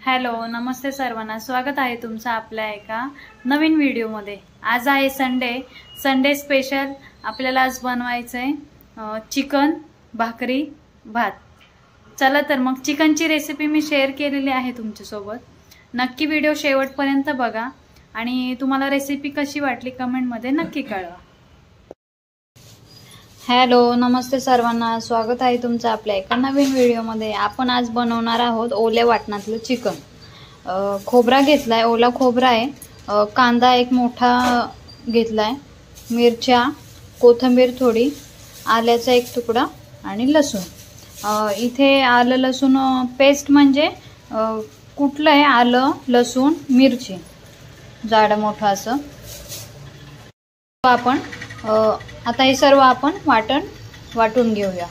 Hello, नमस्ते सर्वांना. स्वागत आहे तुमचं आपल्या एका नवीन व्हिडिओमध्ये. आज आहे संडे स्पेशल. आपल्याला आज बनवायचंय चिकन, भाकरी, भात. चला तर मग चिकनची रेसिपी मी शेअर केलेली आहे तुमच्यासोबत. नक्की व्हिडिओ शेवटपर्यंत बघा आणि तुम्हाला रेसिपी कशी वाटली कमेंटमध्ये नक्की कळवा. हॅलो, नमस्ते सर्वांना. स्वागत आहे तुमचं आपल्या एका नवीन व्हिडिओमध्ये. आपण आज बनवणार आहोत ओल्या वाटणातलं चिकन. खोबरा घेतलाय, ओला खोबरा आहे. कांदा एक मोठा घेतलाय, मिरच्या, कोथिंबीर थोडी, आल्याचा एक तुकडा आणि लसूण. इथे आलं लसूण पेस्ट म्हणजे कुठलं आहे, आलं लसूण मिरची जाडं मोठं असं. आपण आता हे सर्व आपण वाटून घेऊया.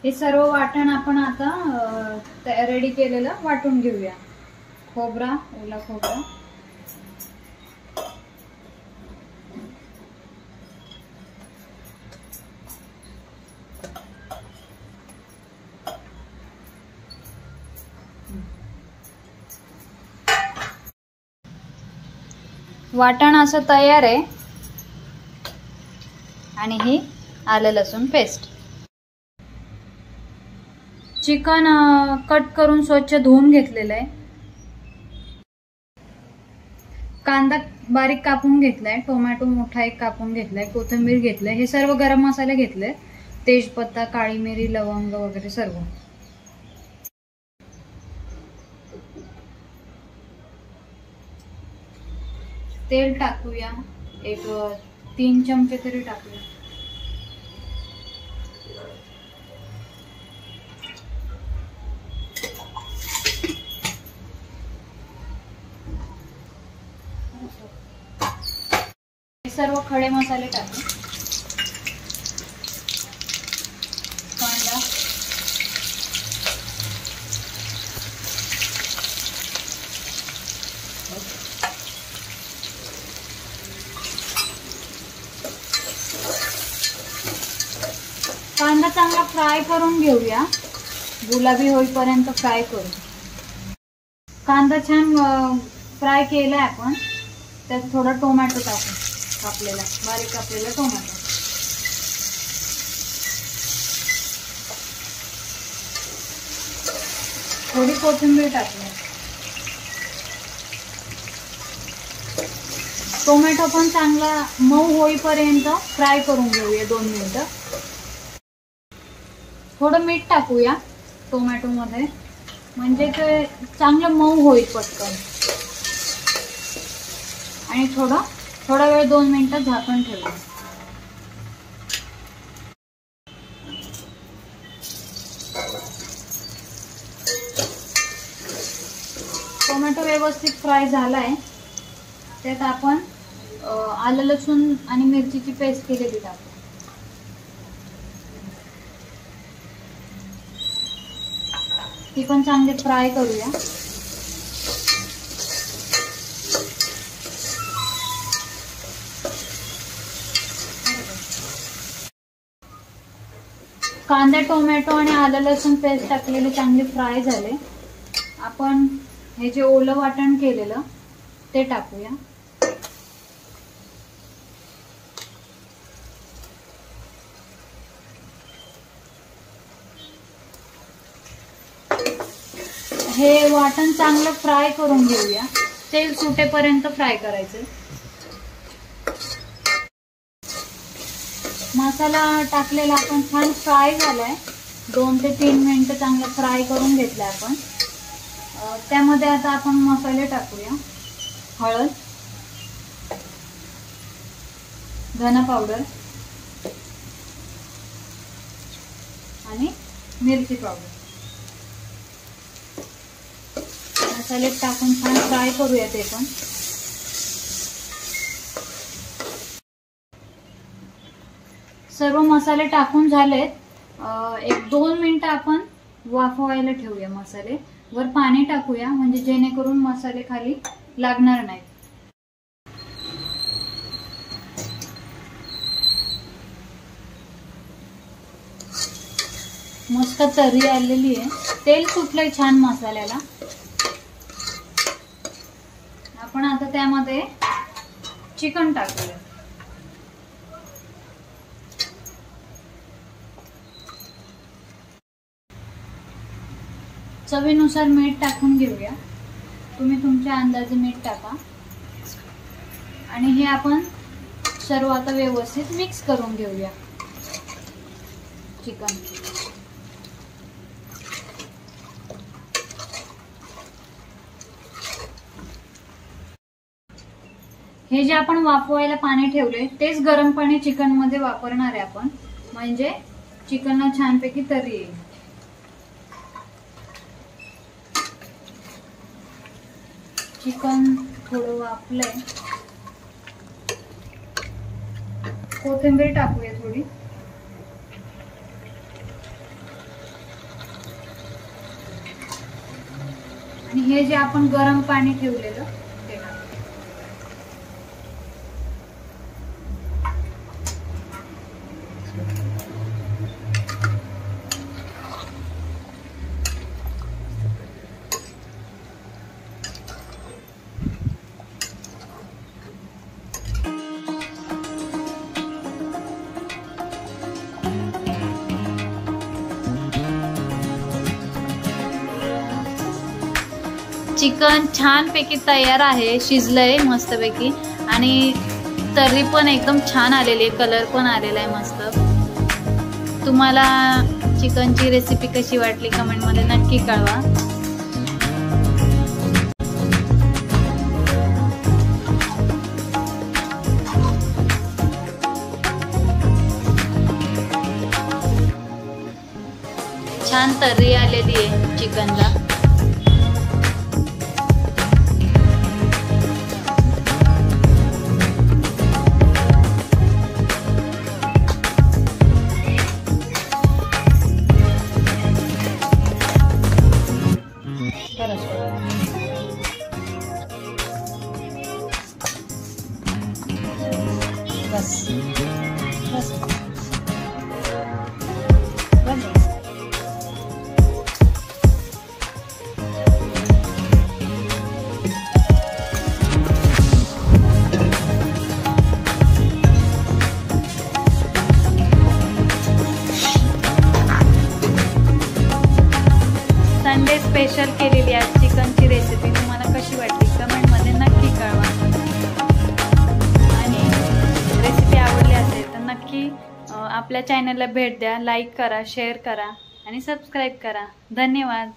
हे सर्व वाटण आपण आता रेडी केलेलं वाटून घेऊया. खोबरा, ओला खोबरा, वाटण असं तयार आहे. आणि ही आलं लसूण पेस्ट. चिकन कट करून स्वच्छ धुवून घेतलेलं आहे. कांदा बारीक कापून घेतलाय, टोमॅटो मोठा एक कापून घेतलाय, कोथिंबीर घेतलाय, हे सर्व गरम मसाले घेतले, तेजपत्ता, काळी मिरी, लवंग वगैरे सर्व. तेल टाकूया, एक 3 चमचे तरी टाकूया. सर्व खडे मसाले टाकू. कांदा, कांदा चांगला फ्राय करून घेऊया, गुलाबी होईपर्यंत फ्राय करू. कांदा छान फ्राय केलाय आपण. त्यात थोडा टोमॅटो टाकू, कापलेला बारीक कापलेला टोमॅटो. थोडी कोथिंबीर टाकूया. टोमॅटो पण चांगला मऊ होईपर्यंत फ्राय करून घेऊया 2 मिनिटं. थोडं मीठ टाकूया टोमॅटो मध्ये, म्हणजे ते चांगलं मऊ होईल पटकन. आणि थोडा वेळ 2 मिनिटं झाकण ठेवूया. टोमॅटो व्यवस्थित फ्राय झालाय. त्यात आपण आलं लसूण आणि मिरचीची पेस्ट केलेली टाकू. ती पण चांगली फ्राय करूया. कांदा, टोमॅटो आणि आलं लसूण पेस्ट टाकलेले चांगले फ्राय झाले. आपण हे जे ओलं वाटण केलेलं ते टाकूया. हे वाटण चांगलं फ्राय करून घेऊया. तेल सुटेपर्यंत फ्राय करायचं. मसाला टाकलेला आपण छान फ्राय झालाय. 2 ते 3 मिनिटं चांगलं फ्राय करून घेतलंय आपण. त्यामध्ये आता आपण मसाले टाकूया. हळद, धना पावडर आणि मिरची पावडर. मसाले टाकून छान फ्राय करूया ते पण. सर्व मसाले टाकून झालेत. एक 2 मिनिटं आपण वाफवायला ठेवूया मसाले. वर पाणी टाकूया म्हणजे जेणेकरून मसाले खाली लागणार नाहीत. मस्त तर्री आलेली आहे. तेल सुटलंय छान मसाल्याला. आपण आता त्यामध्ये चिकन टाकूया. चवीनुसार मीठ टाकून घेऊया. तुम्ही तुमच्या अंदाजे मीठ टाका. आणि हे आपण सर्व आता व्यवस्थित मिक्स करून घेऊया चिकन. हे जे आपण वाफवायला पाणी ठेवले तेच गरम पाणी चिकन मध्ये वापरणार आहे आपण, म्हणजे चिकनला छानपैकी तर्री येईल. चिकन थोडं वाफलंय. कोथिंबीर टाकूया थोडी. आणि हे जे आपण गरम पाणी ठेवलेलं ते टाकूया. चिकन छानपैकी तयार आहे. शिजलंय मस्तपैकी आणि तर्री पण एकदम छान आलेली आहे. कलर पण आलेला आहे मस्त. तुम्हाला चिकनची रेसिपी कशी वाटली कमेंटमध्ये नक्की कळवा. छान तर्री आलेली आहे चिकनला. बस बस संडे स्पेशल केलेली आज चिकनची रेसिपी तुम्हाला कशी वाटली कमेंटमध्ये नक्की कळवा. आणि रेसिपी आवडली असेल तर नक्की आपल्या चॅनलला भेट द्या. लाईक करा, शेअर करा आणि सबस्क्राईब करा. धन्यवाद.